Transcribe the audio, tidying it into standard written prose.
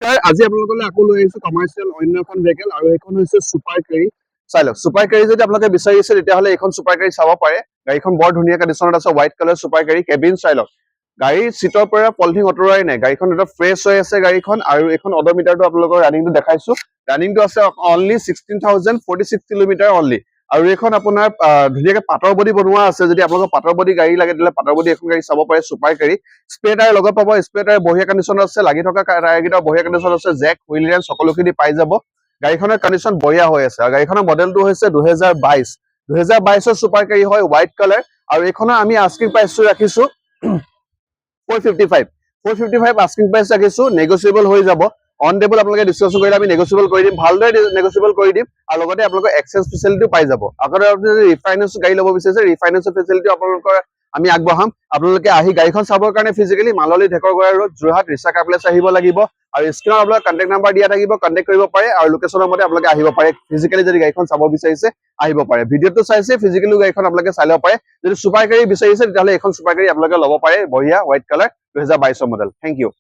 নমস্কাৰ, আজি আপোনালোকলৈ আকৌ লৈ আহিছো কমাৰ্চিয়েল অন্য এখন ভেহিকেল আৰু এইখন হৈছে ছুপাৰ কেৰি। চাই লওক, ছুপাৰ কেৰি যদি আপোনালোকে বিচাৰি আছে তেতিয়াহ'লে এইখন ছুপাৰ কেৰি চাব পাৰে। গাড়ীখন বৰ ধুনীয়া কণ্ডিশ্যনত আছে, white colour super carry. Cabin চাই লওক, গাড়ীৰ চিটৰ পৰা পলিথিন অঁতৰোৱাই নাই, গাড়ীখন একদম ফ্ৰেছ হৈ আছে গাড়ীখন। আৰু এইখন অডোমিটাৰটো আপোনালোকৰ ৰানিংটো দেখাইছো, ৰানিংটো আছে অনলি 16,046 কিলোমিটাৰ অনলি। আৰু এইখন আপোনাৰ ধুনীয়াকে পাতৰ বডি বনোৱা আছে, যদি আপোনালোকৰ পাতৰ বডি গাড়ী লাগে তেতিয়াহ'লে পাতৰ বডি এখন গাড়ী চাব পাৰে ছুপাৰ কেৰি। স্প্ৰে টায়াৰ লগত পাব, স্প্ৰে টায়াৰ বঢ়িয়া কণ্ডিশ্যনত আছে, লাগি থকা টায়াৰকেইটা বঢ়িয়া কণ্ডিশ্যনত আছে, জেক হুইল ৰেঞ্চ সকলোখিনি পাই যাব। গাড়ীখনৰ কণ্ডিশ্যন বঢ়িয়া হৈ আছে। আৰু গাড়ীখনৰ মডেলটো হৈছে 2022ৰ ছুপাৰ কেৰি হয়, হোৱাইট কালাৰ। আৰু এইখনৰ আমি আস্কিং প্ৰাইচটো ৰাখিছো 455 আস্কিং প্ৰাইচ ৰাখিছো, নেগচিয়েবল হৈ যাব। অন টেবুল আপোনালোকে ডিছকাছন কৰিলে আমি নেগচিয়েবল কৰি দিম, ভালদৰে নেগচিয়েবল কৰি দিম। আৰু লগতে আপোনালোকৰ এক্সচেঞ্জ ফেচিলিটিও পাই যাব। আগতে আপুনি যদি ৰিফাইনেন্স গাড়ী ল'ব বিচাৰিছে, ৰিফাইনেন্সৰ ফেচিলিটিও আপোনালোকৰ আমি আগবঢ়াম। আপোনালোকে আহি গাড়ীখন চাবৰ কাৰণে ফিজিকেলি মাললী ঢেকৰগড় ৰোড, যোৰহাট ৰিচা কাপ্লেছ আহিব লাগিব। আৰু স্ক্ৰীনত আপোনালোকৰ কণ্টেক্ট নাম্বাৰ দিয়া থাকিব, কণ্টেক্ট কৰিব পাৰে। আৰু লোকেশ্যনৰ মতে আপোনালোকে আহিব পাৰে, ফিজিকেলি যদি গাড়ীখন চাব বিচাৰিছে আহিব পাৰে। ভিডিঅ'টো চাইছে, ফিজিকেলি গাড়ীখন আপোনালোকে চাই ল'ব পাৰে। যদি ছুপাৰ কেৰি বিচাৰিছে তেতিয়াহ'লে এইখন ছুপাৰ কেৰি আপোনালোকে ল'ব পাৰে, বঢ়িয়া white colour 2022 model. Thank U.